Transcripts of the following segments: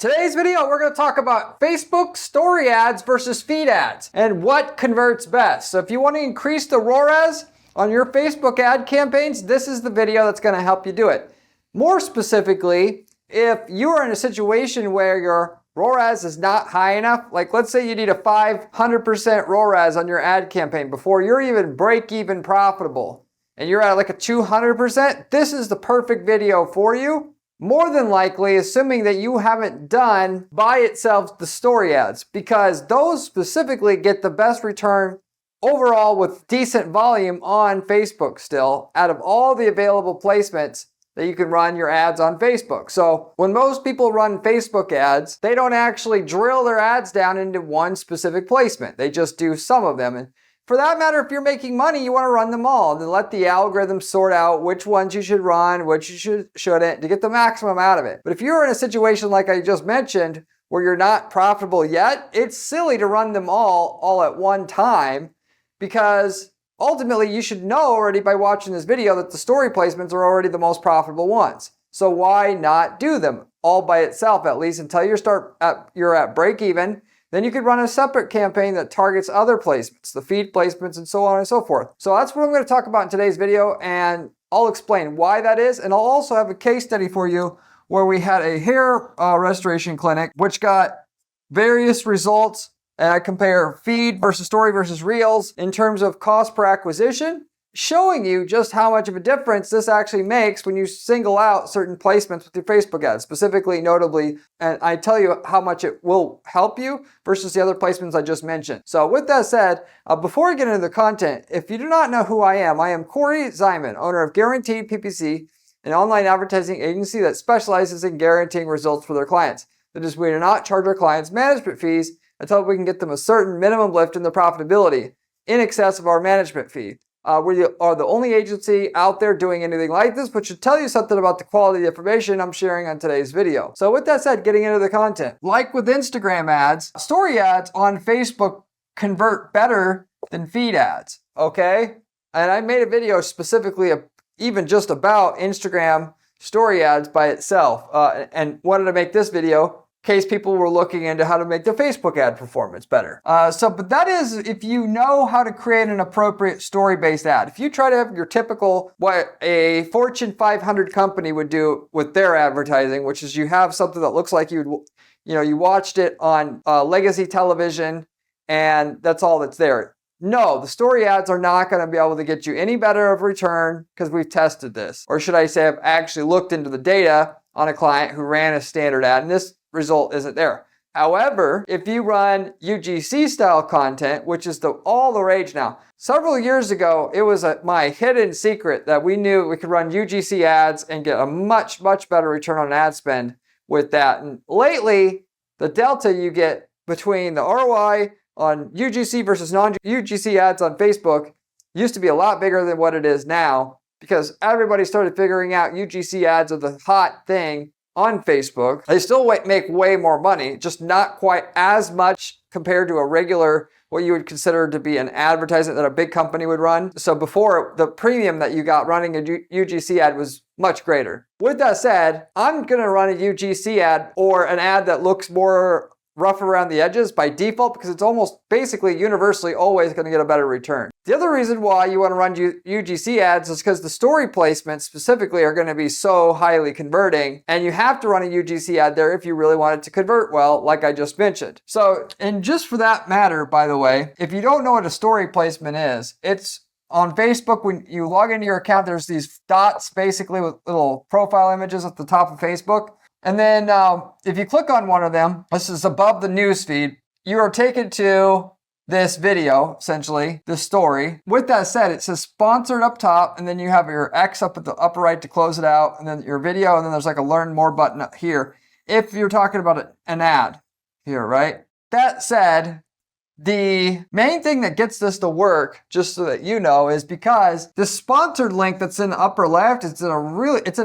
Today's video, we're going to talk about Facebook story ads versus feed ads and what converts best. So if you want to increase the ROAS on your Facebook ad campaigns, this is the video that's going to help you do it. More specifically, if you are in a situation where your ROAS is not high enough, like let's say you need a 500% ROAS on your ad campaign before you're even break-even profitable, and you're at like a 200%, this is the perfect video for you. More than likely, assuming that you haven't done by itself the story ads, because those specifically get the best return overall with decent volume on Facebook still out of all the available placements that you can run your ads on Facebook. So when most people run Facebook ads, they don't actually drill their ads down into one specific placement. They just do some of them. And for that matter, if you're making money, you want to run them all and then let the algorithm sort out which ones you should run, which you shouldn't, to get the maximum out of it. But if you're in a situation like I just mentioned, where you're not profitable yet, it's silly to run them all at one time, because ultimately you should know already by watching this video that the story placements are already the most profitable ones. So why not do them all by itself, at least until you're at break even? Then you could run a separate campaign that targets other placements, the feed placements and so on and so forth. So that's what I'm going to talk about in today's video, and I'll explain why that is. And I'll also have a case study for you where we had a hair restoration clinic which got various results, and I compare feed versus story versus reels in terms of cost per acquisition, showing you just how much of a difference this actually makes when you single out certain placements with your Facebook ads, specifically, notably, and I tell you how much it will help you versus the other placements I just mentioned. So with that said, before we get into the content, if you do not know who I am Corey Zyman, owner of Guaranteed PPC, an online advertising agency that specializes in guaranteeing results for their clients. That is, we do not charge our clients management fees until we can get them a certain minimum lift in the profitability in excess of our management fee. We are the only agency out there doing anything like this, which should tell you something about the quality of the information I'm sharing on today's video. So with that said, getting into the content. Like with Instagram ads, story ads on Facebook convert better than feed ads, okay? And I made a video specifically even just about Instagram story ads by itself, and wanted to make this video in case people were looking into how to make the Facebook ad performance better. But that is if you know how to create an appropriate story-based ad. If you try to have your typical, what a Fortune 500 company would do with their advertising, which is you have something that looks like you watched it on legacy television and that's all that's there. No, the story ads are not going to be able to get you any better of return because we've tested this. Or should I say I've actually looked into the data on a client who ran a standard ad, and this result isn't there. However, if you run UGC style content, which is all the rage now. Several years ago, it was my hidden secret that we knew we could run UGC ads and get a much, much better return on ad spend with that. And lately, the delta you get between the ROI on UGC versus non-UGC ads on Facebook used to be a lot bigger than what it is now, because everybody started figuring out UGC ads are the hot thing on Facebook. They still make way more money, just not quite as much compared to a regular, what you would consider to be an advertisement that a big company would run. So before, the premium that you got running a UGC ad was much greater. With that said, I'm gonna run a UGC ad or an ad that looks more rough around the edges by default, because it's almost basically universally always going to get a better return. The other reason why you want to run UGC ads is because the story placements specifically are going to be so highly converting, and you have to run a UGC ad there if you really want it to convert well, like I just mentioned. So, and just for that matter, by the way, if you don't know what a story placement is, it's on Facebook. When you log into your account, there's these dots basically with little profile images at the top of Facebook. And then if you click on one of them, this is above the news feed, you are taken to this video, essentially, this story. With that said, it says sponsored up top, and then you have your X up at the upper right to close it out, and then your video, and then there's like a learn more button up here if you're talking about an ad here, right? That said, the main thing that gets this to work, just so that you know, is because the sponsored link that's in the upper left, it's in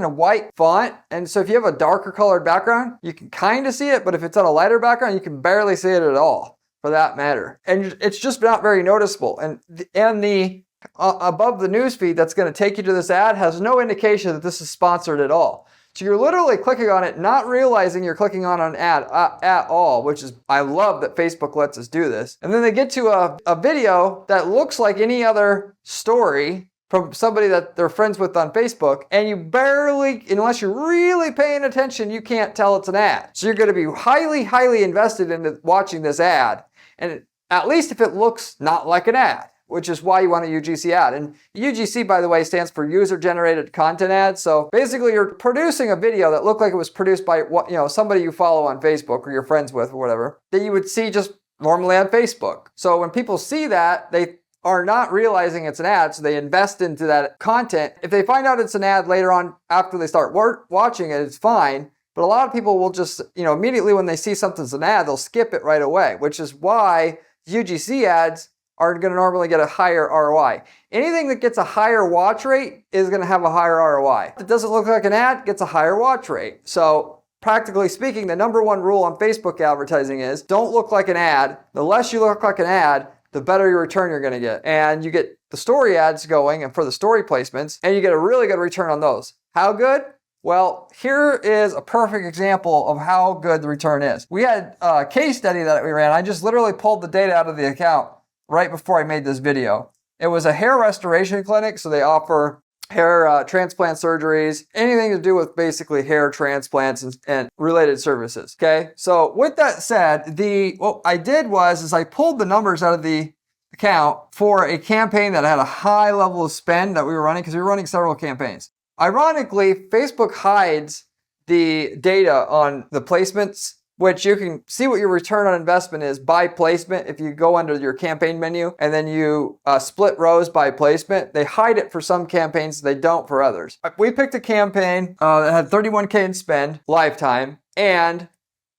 a white font. And so if you have a darker colored background, you can kind of see it, but if it's on a lighter background, you can barely see it at all, for that matter. And it's just not very noticeable. And the above the newsfeed that's going to take you to this ad has no indication that this is sponsored at all. So you're literally clicking on it, not realizing you're clicking on an ad at all, which is, I love that Facebook lets us do this. And then they get to a video that looks like any other story from somebody that they're friends with on Facebook, and you barely, unless you're really paying attention, you can't tell it's an ad. So you're going to be highly, highly invested in watching this ad, and at least if it looks not like an ad, which is why you want a UGC ad. And UGC, by the way, stands for user-generated content ads. So basically, you're producing a video that looked like it was produced by somebody you follow on Facebook or you're friends with or whatever, that you would see just normally on Facebook. So when people see that, they are not realizing it's an ad, so they invest into that content. If they find out it's an ad later on after they start watching it, it's fine. But a lot of people will just, immediately when they see something's an ad, they'll skip it right away, which is why UGC ads are going to normally get a higher ROI. Anything that gets a higher watch rate is going to have a higher ROI. If it doesn't look like an ad, gets a higher watch rate. So practically speaking, the number one rule on Facebook advertising is don't look like an ad. The less you look like an ad, the better your return you're going to get. And you get the story ads going and for the story placements, and you get a really good return on those. How good? Well, here is a perfect example of how good the return is. We had a case study that we ran. I just literally pulled the data out of the account right before I made this video. It was a hair restoration clinic, so they offer hair transplant surgeries, anything to do with basically hair transplants and related services, okay? So with that said, what I did was I pulled the numbers out of the account for a campaign that had a high level of spend that we were running, because we were running several campaigns. Ironically, Facebook hides the data on the placements, which you can see what your return on investment is by placement. If you go under your campaign menu and then you split rows by placement, they hide it for some campaigns, they don't for others. We picked a campaign that had 31K in spend lifetime and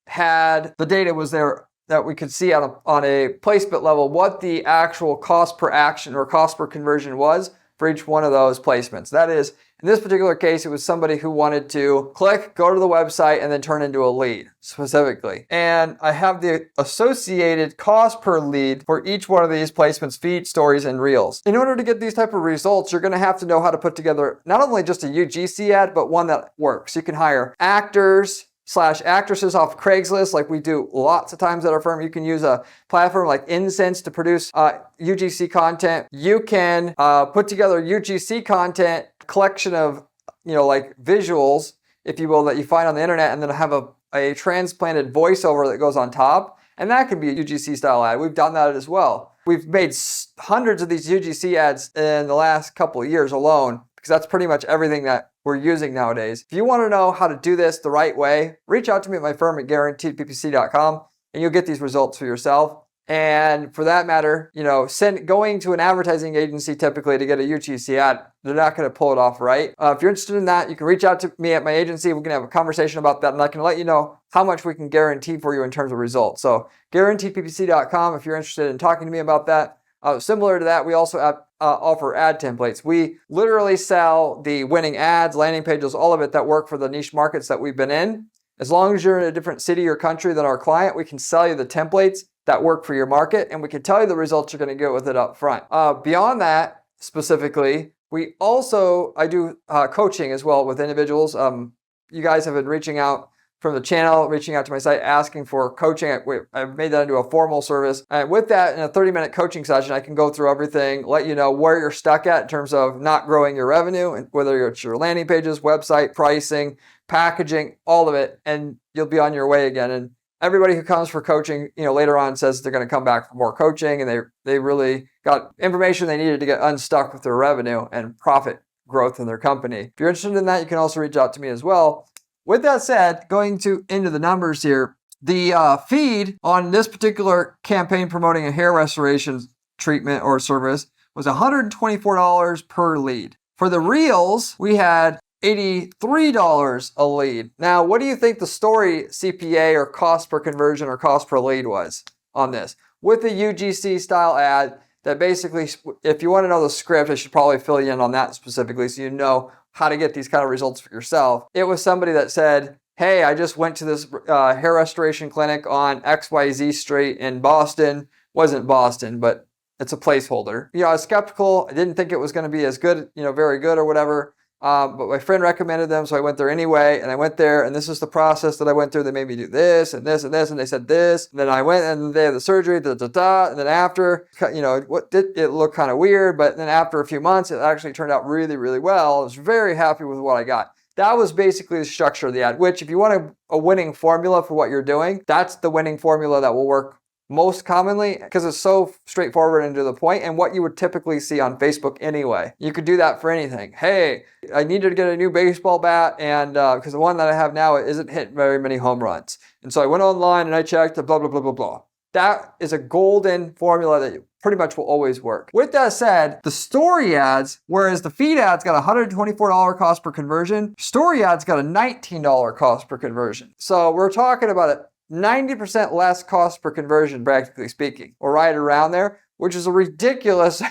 had the data was there that we could see on a placement level what the actual cost per action or cost per conversion was for each one of those placements. That is, in this particular case, it was somebody who wanted to click, go to the website, and then turn into a lead specifically. And I have the associated cost per lead for each one of these placements, feed, stories, and reels. In order to get these type of results, you're gonna have to know how to put together not only just a UGC ad, but one that works. You can hire actors/actresses off Craigslist, like we do lots of times at our firm. You can use a platform like Incense to produce UGC content. You can put together UGC content, collection of like visuals, if you will, that you find on the internet, and then have a transplanted voiceover that goes on top, and that could be a UGC style ad. We've done that as well. We've made hundreds of these UGC ads in the last couple of years alone, because that's pretty much everything that we're using nowadays. If you want to know how to do this the right way, reach out to me at my firm at guaranteedppc.com, and you'll get these results for yourself. And for that matter, going to an advertising agency typically to get a UGC ad, they're not going to pull it off right. If you're interested in that, you can reach out to me at my agency. We can have a conversation about that, and I can let you know how much we can guarantee for you in terms of results. So guaranteedppc.com if you're interested in talking to me about that. Similar to that, we also offer ad templates. We literally sell the winning ads, landing pages, all of it that work for the niche markets that we've been in. As long as you're in a different city or country than our client, we can sell you the templates that work for your market, and we can tell you the results you're going to get with it up front. Beyond that, specifically, I do coaching as well with individuals. You guys have been reaching out from the channel, reaching out to my site, asking for coaching. I've made that into a formal service. And with that, in a 30-minute coaching session, I can go through everything, let you know where you're stuck at in terms of not growing your revenue, and whether it's your landing pages, website, pricing, packaging, all of it, and you'll be on your way again. And everybody who comes for coaching, later on says they're going to come back for more coaching, and they really got information they needed to get unstuck with their revenue and profit growth in their company. If you're interested in that, you can also reach out to me as well. With that said, going into the numbers here, the feed on this particular campaign promoting a hair restoration treatment or service was $124 per lead. For the reels, we had $83 a lead. Now, what do you think the story CPA or cost per conversion or cost per lead was on this? With the UGC style ad that basically, if you want to know the script, I should probably fill you in on that specifically so you know how to get these kind of results for yourself. It was somebody that said, hey, I just went to this hair restoration clinic on XYZ Street in Boston. Wasn't Boston, but it's a placeholder. I was skeptical. I didn't think it was going to be as good, very good or whatever. but my friend recommended them, so I went there anyway, and I went there, and this is the process that I went through. They made me do this, and this, and this, and they said this, and then I went, and they had the surgery, and then after, it looked kind of weird, but then after a few months, it actually turned out really, really well. I was very happy with what I got. That was basically the structure of the ad, which if you want a winning formula for what you're doing, that's the winning formula that will work most commonly because it's so straightforward and to the point and what you would typically see on Facebook anyway. You could do that for anything. Hey, I needed to get a new baseball bat and because the one that I have now isn't hitting very many home runs. And so I went online and I checked the blah, blah, blah, blah, blah. That is a golden formula that pretty much will always work. With that said, the story ads, whereas the feed ads got a $124 cost per conversion, story ads got a $19 cost per conversion. So we're talking about a 90% less cost per conversion, practically speaking, or right around there, which is a ridiculous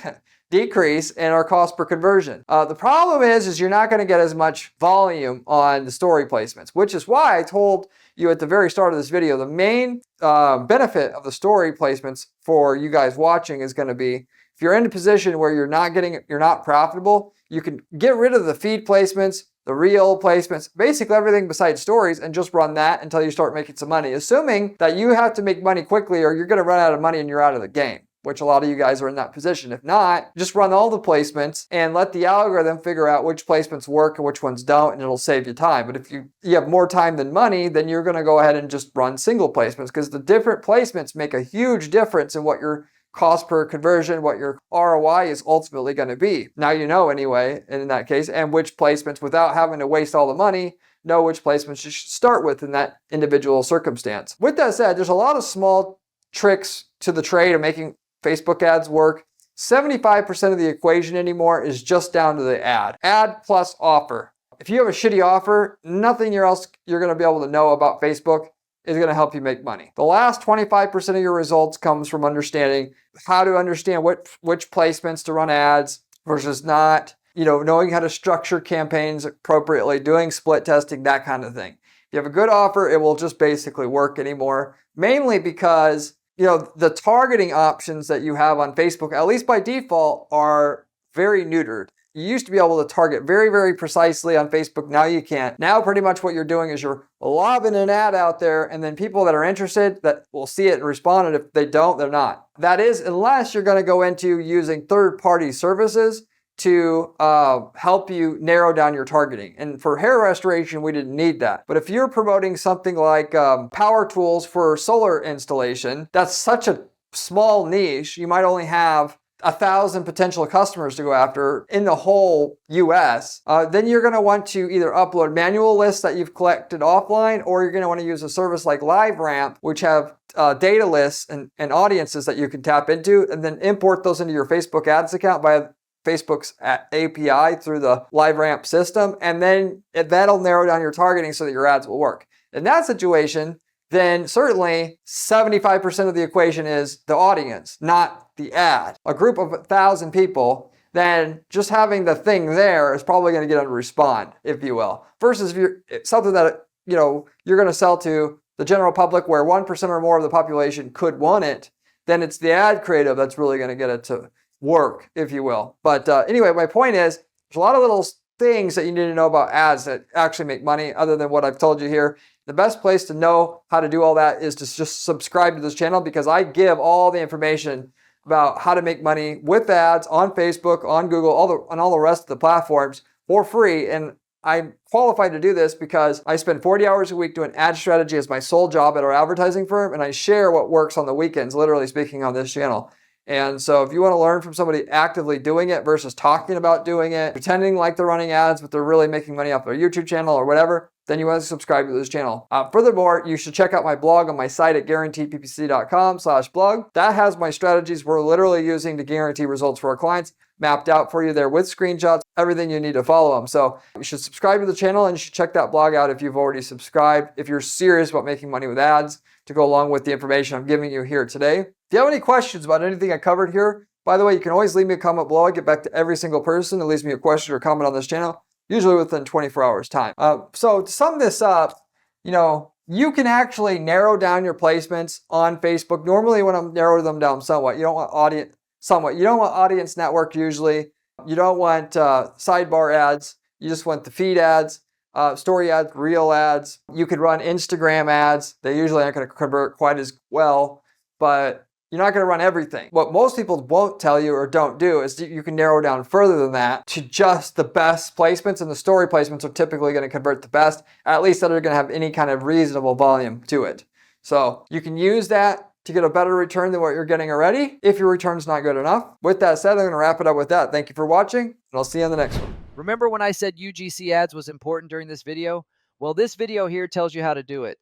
decrease in our cost per conversion. The problem is you're not going to get as much volume on the story placements, which is why I told you at the very start of this video, the main benefit of the story placements for you guys watching is going to be, if you're in a position where you're not profitable, you can get rid of the feed placements, the reel placements, basically everything besides stories, and just run that until you start making some money, assuming that you have to make money quickly or you're going to run out of money and you're out of the game, which a lot of you guys are in that position. If not, just run all the placements and let the algorithm figure out which placements work and which ones don't, and it'll save you time. But if you have more time than money, then you're going to go ahead and just run single placements because the different placements make a huge difference in what your cost per conversion, what your ROI is ultimately going to be. Now you know anyway, in that case, and which placements, without having to waste all the money, know which placements you should start with in that individual circumstance. With that said, there's a lot of small tricks to the trade of making Facebook ads work. 75% of the equation anymore is just down to the ad plus offer. If you have a shitty offer, nothing else you're going to be able to know about Facebook is going to help you make money. The last 25% of your results comes from understanding how to understand which placements to run ads versus not, knowing how to structure campaigns appropriately, doing split testing, that kind of thing. If you have a good offer, it will just basically work anymore, mainly because the targeting options that you have on Facebook, at least by default, are very neutered. You used to be able to target very, very precisely on Facebook. Now you can't. Now pretty much what you're doing is you're lobbing an ad out there, and then people that are interested that will see it and respond, and if they don't, they're not. That is, unless you're going to go into using third-party services to help you narrow down your targeting. And for hair restoration, we didn't need that. But if you're promoting something like power tools for solar installation, that's such a small niche. You might only have 1,000 potential customers to go after in the whole US, then you're going to want to either upload manual lists that you've collected offline, or you're going to want to use a service like LiveRamp, which have data lists and audiences that you can tap into, and then import those into your Facebook ads account via Facebook's API through the LiveRamp system, and then that'll narrow down your targeting so that your ads will work. In that situation, then certainly 75% of the equation is the audience, not the ad. A group of 1,000 people, then just having the thing there is probably going to get them to respond, if you will. Versus if you're something that you're going to sell to the general public where 1% or more of the population could want it, then it's the ad creative that's really going to get it to work, if you will. But anyway, my point is there's a lot of little things that you need to know about ads that actually make money other than what I've told you here. The best place to know how to do all that is to just subscribe to this channel, because I give all the information about how to make money with ads on Facebook, on Google, on all the rest of the platforms for free. And I'm qualified to do this because I spend 40 hours a week doing ad strategy as my sole job at our advertising firm, and I share what works on the weekends, literally speaking, on this channel. And so if you want to learn from somebody actively doing it versus talking about doing it, pretending like they're running ads, but they're really making money off their YouTube channel or whatever, then you want to subscribe to this channel. Furthermore, you should check out my blog on my site at guaranteedppc.com/blog. That has my strategies we're literally using to guarantee results for our clients mapped out for you there with screenshots, everything you need to follow them. So you should subscribe to the channel, and you should check that blog out if you've already subscribed, if you're serious about making money with ads, to go along with the information I'm giving you here today. If you have any questions about anything I covered here, by the way, you can always leave me a comment below. I get back to every single person that leaves me a question or comment on this channel, usually within 24 hours time. So to sum this up, you can actually narrow down your placements on Facebook. Normally when I'm narrowing them down somewhat, you don't want audience network usually. You don't want sidebar ads. You just want the feed ads, story ads, reel ads. You could run Instagram ads. They usually aren't going to convert quite as well, but you're not going to run everything. What most people won't tell you or don't do is that you can narrow down further than that to just the best placements, and the story placements are typically going to convert the best, at least that are going to have any kind of reasonable volume to it. So you can use that to get a better return than what you're getting already if your return's not good enough. With that said, I'm going to wrap it up with that. Thank you for watching, and I'll see you on the next one. Remember when I said UGC ads was important during this video? Well, this video here tells you how to do it.